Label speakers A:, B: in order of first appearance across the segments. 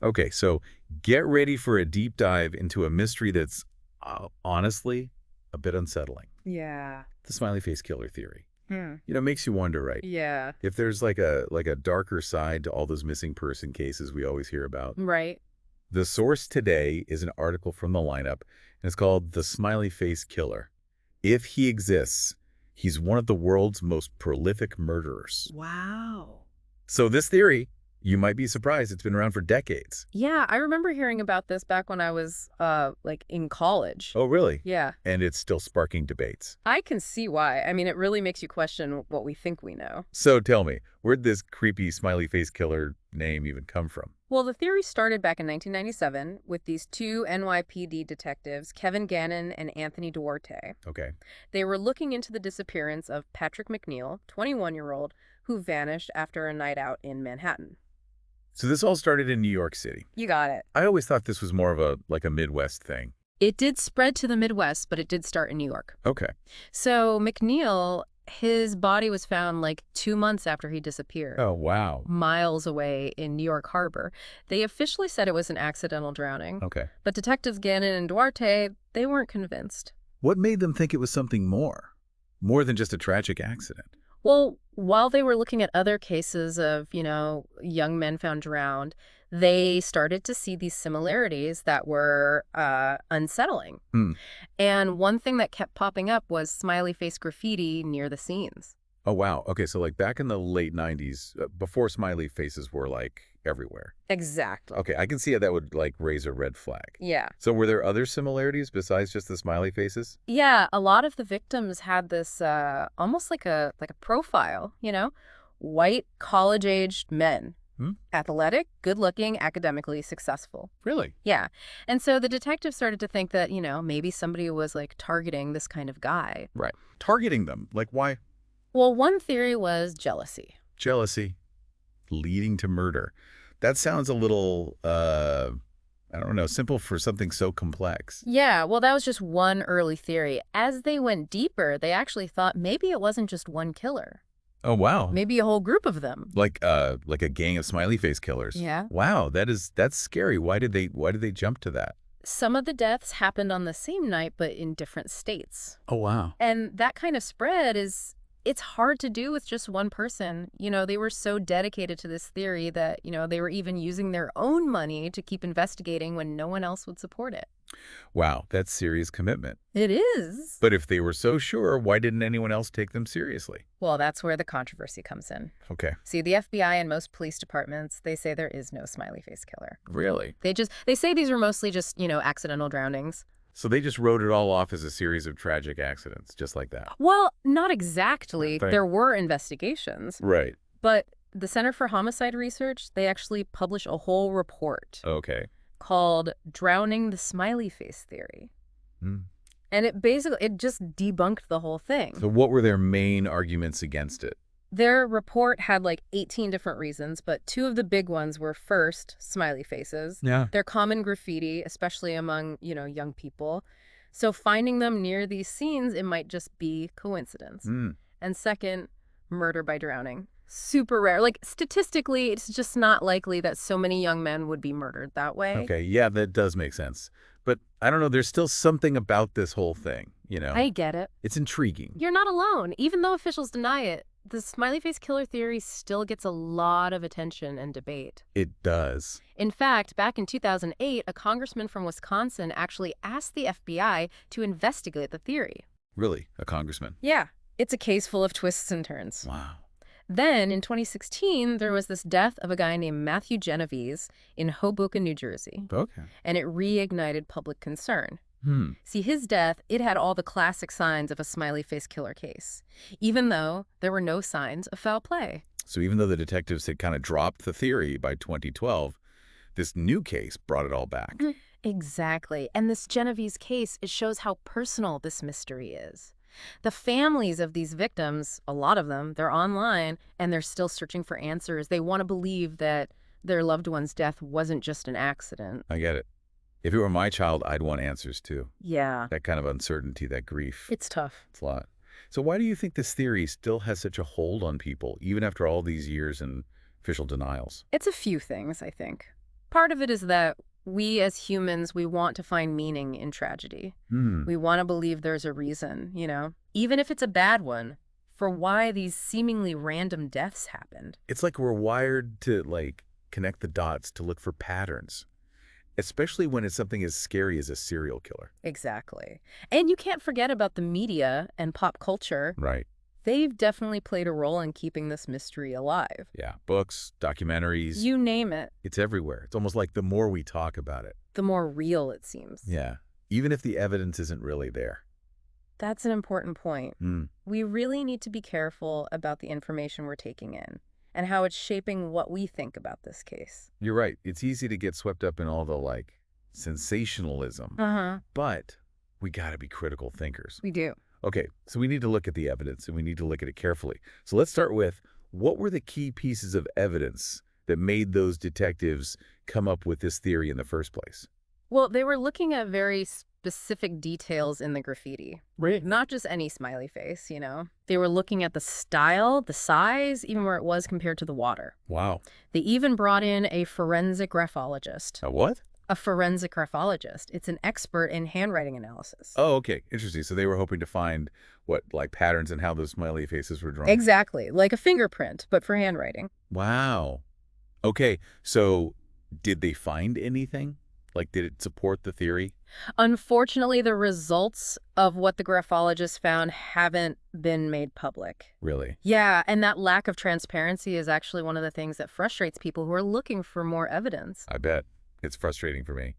A: Okay, so get ready for a deep dive into a mystery that's honestly a bit unsettling.
B: Yeah.
A: The smiley face killer theory.
B: Hmm.
A: Makes you wonder, right?
B: Yeah.
A: If there's like a darker side to all those missing person cases we always hear about.
B: Right.
A: The source today is an article from the lineup, and it's called The Smiley Face Killer. If he exists, he's one of the world's most prolific murderers.
B: Wow.
A: So this theory, you might be surprised, it's been around for decades.
B: Yeah, I remember hearing about this back when I was like in college.
A: Oh, really?
B: Yeah.
A: And it's still sparking debates.
B: I can see why. I mean, it really makes you question what we think we know.
A: So tell me, where'd this creepy smiley face killer name even come from?
B: Well, the theory started back in 1997 with these two NYPD detectives, Kevin Gannon and Anthony Duarte.
A: Okay.
B: They were looking into the disappearance of Patrick McNeil, 21-year-old, who vanished after a night out in Manhattan.
A: So this all started in New York City.
B: You got it.
A: I always thought this was more of a Midwest thing.
B: It did spread to the Midwest, but it did start in New York.
A: Okay.
B: So McNeil, his body was found like 2 months after he disappeared,
A: Oh, wow.
B: miles away in New York Harbor. They officially said it was an accidental drowning.
A: Okay.
B: But detectives Gannon and Duarte, they weren't convinced.
A: What made them think it was something more? More than just a tragic accident?
B: Well, while they were looking at other cases of, young men found drowned, they started to see these similarities that were unsettling.
A: Hmm.
B: And one thing that kept popping up was smiley face graffiti near the scenes.
A: Oh, wow. Okay, so like back in the late 90s, before smiley faces were like everywhere.
B: Exactly.
A: Okay, I can see how that would like raise a red flag.
B: Yeah.
A: So were there other similarities besides just the smiley faces?
B: Yeah, a lot of the victims had this almost like a profile, white college-aged men,
A: Hmm?
B: athletic, good-looking, academically successful.
A: Really?
B: Yeah. And so the detective started to think that, maybe somebody was like targeting this kind of guy.
A: Right. Targeting them. Like why?
B: Well, one theory was jealousy.
A: Jealousy leading to murder. That sounds a little, I don't know, simple for something so complex.
B: Yeah, well, that was just one early theory. As they went deeper, they actually thought maybe it wasn't just one killer,
A: Oh, wow.
B: maybe a whole group of them.
A: Like a gang of smiley face killers.
B: Yeah.
A: Wow, that's scary. Why did they jump to that?
B: Some of the deaths happened on the same night, but in different states.
A: Oh, wow.
B: And that kind of spread it's hard to do with just one person. They were so dedicated to this theory that, they were even using their own money to keep investigating when no one else would support it.
A: Wow, that's serious commitment.
B: It is.
A: But if they were so sure, why didn't anyone else take them seriously?
B: Well, that's where the controversy comes in.
A: Okay.
B: See, the FBI and most police departments, they say there is no smiley face killer.
A: Really?
B: They say these are mostly just, accidental drownings.
A: So they just wrote it all off as a series of tragic accidents, just like that.
B: Well, not exactly.
A: Right.
B: There were investigations.
A: Right.
B: But the Center for Homicide Research, they actually publish a whole report
A: Okay.
B: called Drowning the Smiley Face Theory.
A: Hmm.
B: And it just debunked the whole thing.
A: So what were their main arguments against it?
B: Their report had like 18 different reasons, but two of the big ones were first, smiley faces.
A: Yeah.
B: They're common graffiti, especially among, young people. So finding them near these scenes, it might just be coincidence.
A: Hmm.
B: And second, murder by drowning. Super rare. Like statistically, it's just not likely that so many young men would be murdered that way.
A: Okay, yeah, that does make sense. But I don't know, there's still something about this whole thing,
B: I get it.
A: It's intriguing.
B: You're not alone. Even though officials deny it, the smiley face killer theory still gets a lot of attention and debate.
A: It does.
B: In fact, back in 2008, a congressman from Wisconsin actually asked the FBI to investigate the theory.
A: Really, a congressman.
B: Yeah, it's a case full of twists and turns.
A: Wow.
B: Then, in 2016, there was this death of a guy named Matthew Genovese in Hoboken, New Jersey,
A: Okay.
B: and it reignited public concern.
A: Hmm.
B: See, his death, it had all the classic signs of a smiley face killer case, even though there were no signs of foul play.
A: So even though the detectives had kind of dropped the theory by 2012, this new case brought it all back.
B: Exactly. And this Genovese case, it shows how personal this mystery is. The families of these victims, a lot of them, they're online and they're still searching for answers. They want to believe that their loved one's death wasn't just an accident.
A: I get it. If it were my child, I'd want answers too.
B: Yeah,
A: That kind of uncertainty, that grief.
B: it's tough.
A: It's a lot. So why do you think this theory still has such a hold on people, even after all these years and official denials?
B: It's a few things, I think. Part of it is that we as humans, we want to find meaning in tragedy.
A: Hmm.
B: We want to believe there's a reason, even if it's a bad one, for why these seemingly random deaths happened.
A: It's like we're wired to, connect the dots to look for patterns, especially when it's something as scary as a serial killer.
B: Exactly. And you can't forget about the media and pop culture.
A: Right.
B: They've definitely played a role in keeping this mystery alive.
A: Yeah. Books, documentaries.
B: You name it,
A: It's everywhere. It's almost like the more we talk about it.
B: the more real it seems.
A: Yeah. Even if the evidence isn't really there.
B: That's an important point.
A: Hmm.
B: We really need to be careful about the information we're taking in and how it's shaping what we think about this case.
A: You're right. It's easy to get swept up in all the, sensationalism.
B: Uh-huh.
A: But we got to be critical thinkers.
B: We do.
A: Okay, so we need to look at the evidence, and we need to look at it carefully. So let's start with, what were the key pieces of evidence that made those detectives come up with this theory in the first place?
B: Well, they were looking at very specific details in the graffiti.
A: Right.
B: Not just any smiley face. They were looking at the style, the size, even where it was compared to the water.
A: Wow.
B: They even brought in a forensic graphologist.
A: A what?
B: A forensic graphologist. It's an expert in handwriting analysis.
A: Oh, okay. Interesting. So they were hoping to find, patterns in how those smiley faces were drawn.
B: Exactly. Like a fingerprint, but for handwriting.
A: Wow. Okay, so did they find anything? Did it support the theory?
B: Unfortunately, the results of what the graphologist found haven't been made public.
A: Really?
B: Yeah, and that lack of transparency is actually one of the things that frustrates people who are looking for more evidence.
A: I bet. It's frustrating for me.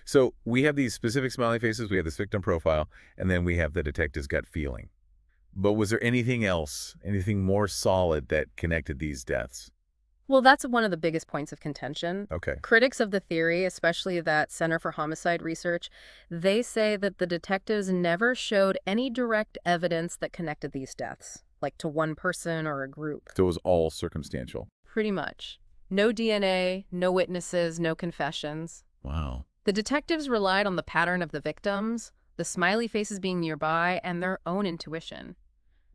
A: So we have these specific smiley faces, we have this victim profile, and then we have the detective's gut feeling. But was there anything else, anything more solid that connected these deaths?
B: Well, that's one of the biggest points of contention.
A: Okay.
B: Critics of the theory, especially that Center for Homicide Research, they say that the detectives never showed any direct evidence that connected these deaths, like to one person or a group.
A: So it was all circumstantial.
B: Pretty much. No DNA, no witnesses, no confessions.
A: Wow.
B: The detectives relied on the pattern of the victims, the smiley faces being nearby, and their own intuition.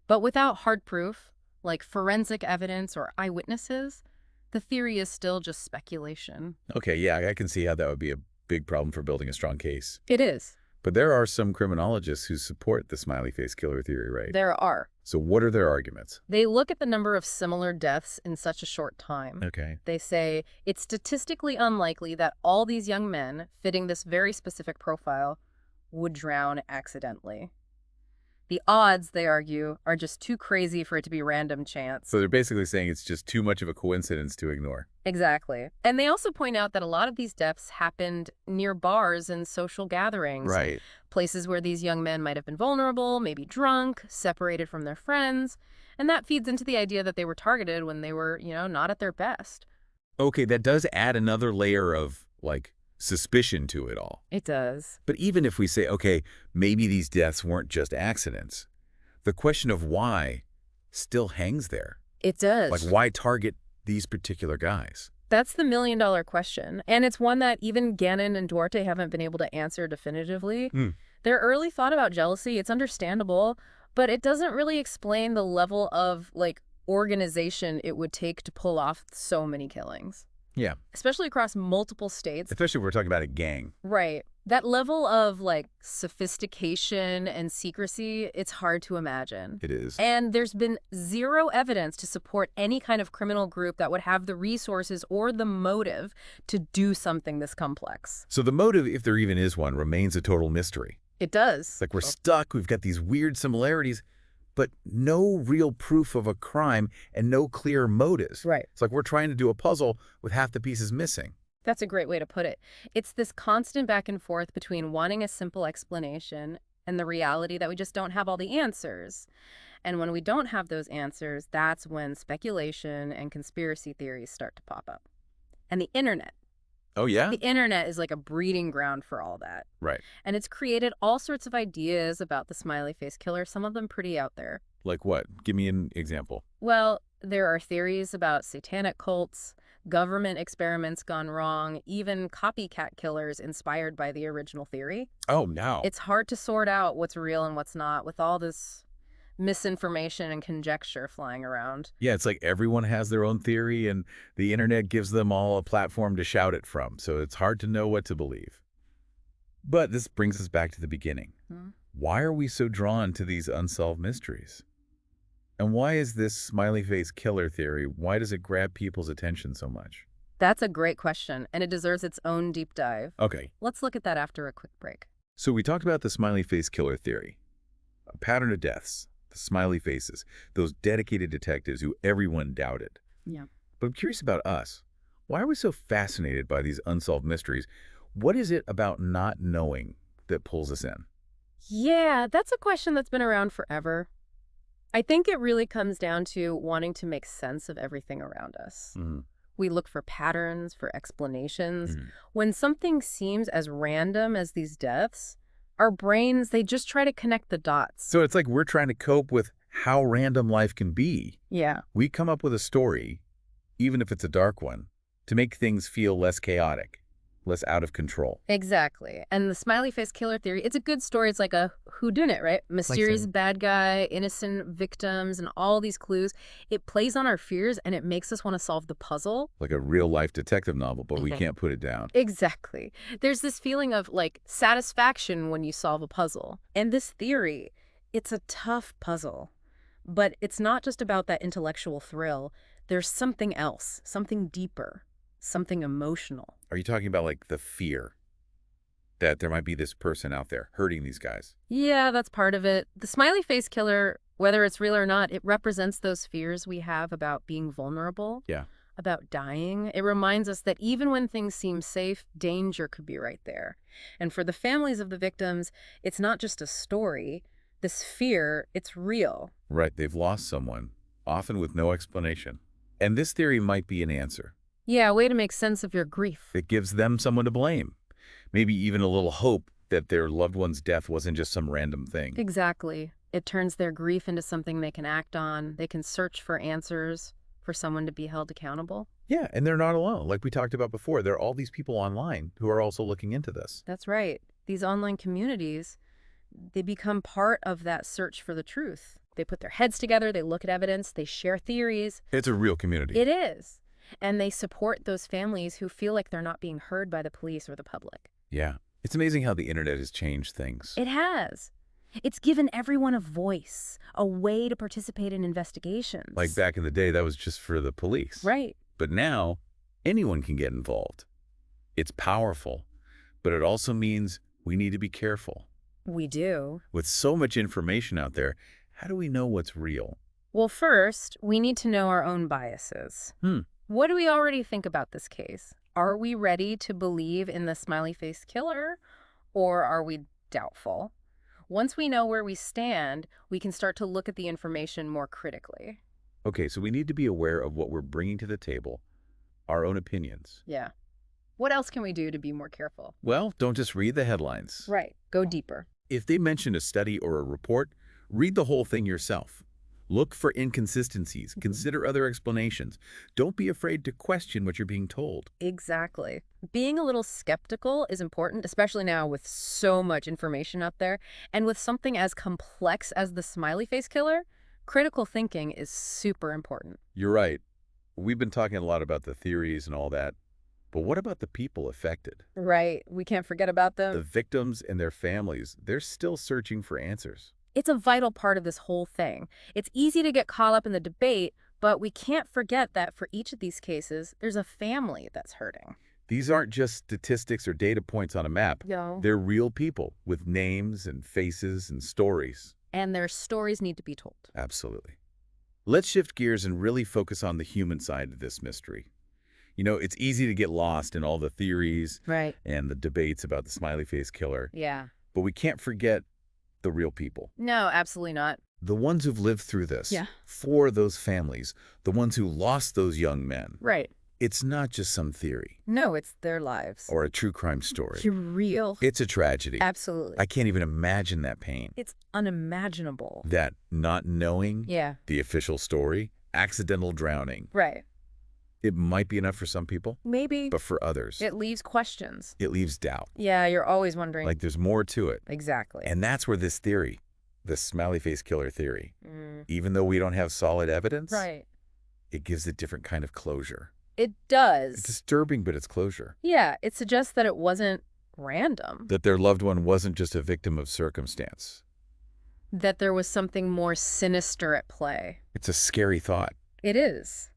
B: But without hard proof, like forensic evidence or eyewitnesses, the theory is still just speculation.
A: Okay, yeah, I can see how that would be a big problem for building a strong case.
B: It is.
A: But there are some criminologists who support the smiley face killer theory, right?
B: There are.
A: So what are their arguments?
B: They look at the number of similar deaths in such a short time.
A: Okay.
B: They say it's statistically unlikely that all these young men fitting this very specific profile would drown accidentally. The odds, they argue, are just too crazy for it to be random chance.
A: So they're basically saying it's just too much of a coincidence to ignore.
B: Exactly. And they also point out that a lot of these deaths happened near bars and social gatherings.
A: Right.
B: Places where these young men might have been vulnerable, maybe drunk, separated from their friends. And that feeds into the idea that they were targeted when they were, not at their best.
A: Okay, that does add another layer of, suspicion to it all.
B: It does.
A: But even if we say, okay, maybe these deaths weren't just accidents, the question of why still hangs there.
B: It does.
A: Why target these particular guys?
B: That's the million-dollar question. And it's one that even Gannon and Duarte haven't been able to answer definitively. Their early thought about jealousy, it's understandable, but it doesn't really explain the level of, organization it would take to pull off so many killings.
A: Yeah.
B: Especially across multiple states.
A: Especially if we're talking about a gang.
B: Right. That level of, sophistication and secrecy, it's hard to imagine.
A: It is.
B: And there's been zero evidence to support any kind of criminal group that would have the resources or the motive to do something this complex.
A: So the motive, if there even is one, remains a total mystery.
B: It does.
A: We're stuck, we've got these weird similarities, but no real proof of a crime and no clear motives.
B: Right.
A: It's like we're trying to do a puzzle with half the pieces missing.
B: That's a great way to put it. It's this constant back and forth between wanting a simple explanation and the reality that we just don't have all the answers. And when we don't have those answers, that's when speculation and conspiracy theories start to pop up. And the internet.
A: Oh, yeah?
B: The internet is like a breeding ground for all that.
A: Right.
B: And it's created all sorts of ideas about the smiley face killer, some of them pretty out there.
A: Like what? Give me an example.
B: Well, there are theories about satanic cults, government experiments gone wrong, even copycat killers inspired by the original theory.
A: Oh, no.
B: It's hard to sort out what's real and what's not with all this misinformation and conjecture flying around.
A: Yeah, it's like everyone has their own theory, and the internet gives them all a platform to shout it from, so it's hard to know what to believe. But this brings us back to the beginning.
B: Hmm.
A: Why are we so drawn to these unsolved mysteries? And why is this smiley face killer theory, why does it grab people's attention so much?
B: That's a great question, and it deserves its own deep dive.
A: Okay,
B: Let's look at that after a quick break.
A: so we talked about the smiley face killer theory, a pattern of deaths, the smiley faces, those dedicated detectives who everyone doubted.
B: Yeah.
A: But I'm curious about us. Why are we so fascinated by these unsolved mysteries? What is it about not knowing that pulls us in?
B: Yeah, that's a question that's been around forever. I think it really comes down to wanting to make sense of everything around us.
A: Mm.
B: We look for patterns, for explanations.
A: Mm.
B: When something seems as random as these deaths, our brains, they just try to connect the dots.
A: So it's like we're trying to cope with how random life can be.
B: Yeah.
A: We come up with a story, even if it's a dark one, to make things feel less chaotic, less out of control.
B: Exactly. And the smiley face killer theory, it's a good story. It's like a whodunit, right? Mysterious bad guy, innocent victims, and all these clues. It plays on our fears and it makes us want to solve the puzzle.
A: Like a real-life detective novel, but we can't put it down.
B: Exactly. There's this feeling of like satisfaction when you solve a puzzle. And this theory, it's a tough puzzle. But it's not just about that intellectual thrill. There's something else, something deeper, something emotional.
A: Are you talking about like the fear that there might be this person out there hurting these guys?
B: Yeah, that's part of it. The smiley face killer, whether it's real or not, it represents those fears we have about being vulnerable,
A: Yeah.
B: about dying. It reminds us that even when things seem safe, danger could be right there. And for the families of the victims, it's not just a story. This fear, it's real.
A: Right, they've lost someone, often with no explanation. And this theory might be an answer.
B: Yeah, a way to make sense of your grief.
A: It gives them someone to blame. Maybe even a little hope that their loved one's death wasn't just some random thing.
B: Exactly. It turns their grief into something they can act on. They can search for answers, for someone to be held accountable.
A: Yeah, and they're not alone. Like we talked about before, there are all these people online who are also looking into this.
B: That's right. These online communities, they become part of that search for the truth. They put their heads together, they look at evidence, they share theories.
A: It's a real community.
B: It is. And they support those families who feel like they're not being heard by the police or the public.
A: Yeah. It's amazing how the internet has changed things.
B: It has. It's given everyone a voice, a way to participate in investigations.
A: Like back in the day, that was just for the police.
B: Right.
A: But now, anyone can get involved. It's powerful, but it also means we need to be careful.
B: We do.
A: With so much information out there, how do we know what's real?
B: Well, first, we need to know our own biases. What do we already think about this case? Are we ready to believe in the smiley face killer, or are we doubtful? Once we know where we stand, we can start to look at the information more critically.
A: Okay, so we need to be aware of what we're bringing to the table, our own opinions.
B: Yeah. What else can we do to be more careful?
A: Well, don't just read the headlines.
B: Right. Go deeper.
A: If they mention a study or a report, read the whole thing yourself. Look for inconsistencies. Consider other explanations. Don't be afraid to question what you're being told.
B: Exactly. Being a little skeptical is important, especially now with so much information out there. And with something as complex as the smiley face killer, critical thinking is super important.
A: You're right. We've been talking a lot about the theories and all that. But what about the people affected?
B: Right. We can't forget about them.
A: The victims and their families, they're still searching for answers.
B: It's a vital part of this whole thing. It's easy to get caught up in the debate, but we can't forget that for each of these cases, there's a family that's hurting.
A: These aren't just statistics or data points on a map.
B: No.
A: They're real people with names and faces and stories.
B: And their stories need to be told.
A: Absolutely. Let's shift gears and really focus on the human side of this mystery. You know, it's easy to get lost in all the theories
B: Right.
A: and the debates about the smiley face killer,
B: Yeah.
A: but we can't forget the real people.
B: No, absolutely not.
A: The ones who've lived through this.
B: Yeah.
A: For those families, the ones who lost those young men.
B: Right.
A: It's not just some theory
B: No, it's their lives.
A: or a true crime story.
B: You're real.
A: It's a tragedy.
B: Absolutely.
A: I can't even imagine that pain.
B: It's unimaginable.
A: That not knowing
B: Yeah.
A: the official story, accidental drowning.
B: Right.
A: It might be enough for some people,
B: Maybe.
A: but for others,
B: It leaves questions.
A: it leaves doubt.
B: Yeah, you're always wondering.
A: Like there's more to it.
B: Exactly.
A: And that's where this theory, the smiley face killer theory.
B: Mm.
A: Even though we don't have solid evidence,
B: Right.
A: it gives a different kind of closure.
B: It does.
A: It's disturbing, but it's closure.
B: Yeah, it suggests that it wasn't random.
A: That their loved one wasn't just a victim of circumstance.
B: That there was something more sinister at play.
A: It's a scary thought.
B: It is.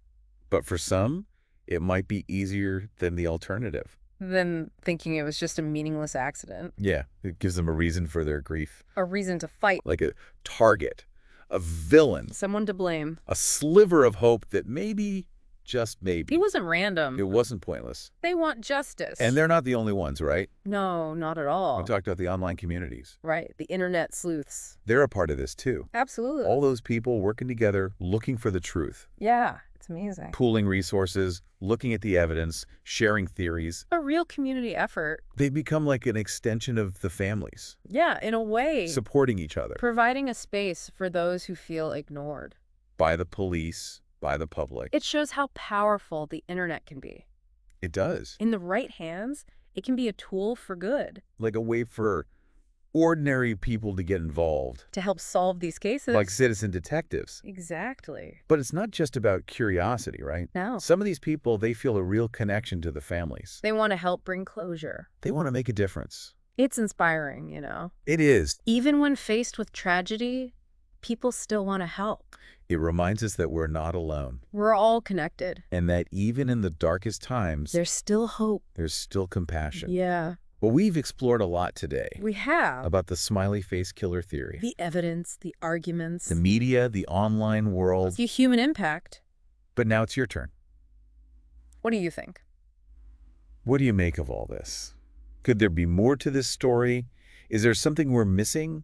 A: But for some, it might be easier than the alternative.
B: Than thinking it was just a meaningless accident.
A: Yeah, it gives them a reason for their grief.
B: A reason to fight.
A: Like a target, a villain,
B: Someone to blame.
A: a sliver of hope that maybe, just maybe,
B: He wasn't random.
A: it wasn't pointless.
B: They want justice.
A: And they're not the only ones, right?
B: No, not at all.
A: We talked about the online communities.
B: Right, the internet sleuths.
A: They're a part of this too.
B: Absolutely.
A: All those people working together, looking for the truth.
B: Yeah, it's amazing.
A: Pooling resources, looking at the evidence, sharing theories.
B: A real community effort.
A: They become like an extension of the families.
B: Yeah, in a way.
A: Supporting each other.
B: Providing a space for those who feel ignored.
A: By the police, by the public.
B: It shows how powerful the internet can be.
A: It does.
B: In the right hands, it can be a tool for good.
A: Like a way for ordinary people to get involved.
B: To help solve these cases.
A: Like citizen detectives.
B: Exactly.
A: But it's not just about curiosity, right?
B: No.
A: Some of these people, they feel a real connection to the families.
B: They want to help bring closure.
A: They want to make a difference.
B: It's inspiring, you know.
A: It is.
B: Even when faced with tragedy, people still want to help.
A: It reminds us that we're not alone.
B: We're all connected.
A: And that even in the darkest times,
B: There's still hope.
A: there's still compassion.
B: Yeah.
A: Well, we've explored a lot today
B: We have.
A: about the smiley face killer theory.
B: The evidence, the arguments,
A: The media, the online world.
B: the human impact.
A: But now it's your turn.
B: What do you think?
A: What do you make of all this? Could there be more to this story? Is there something we're missing?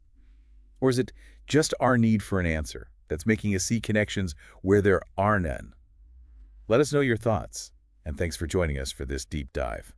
A: Or is it just our need for an answer that's making us see connections where there are none? Let us know your thoughts, and thanks for joining us for this deep dive.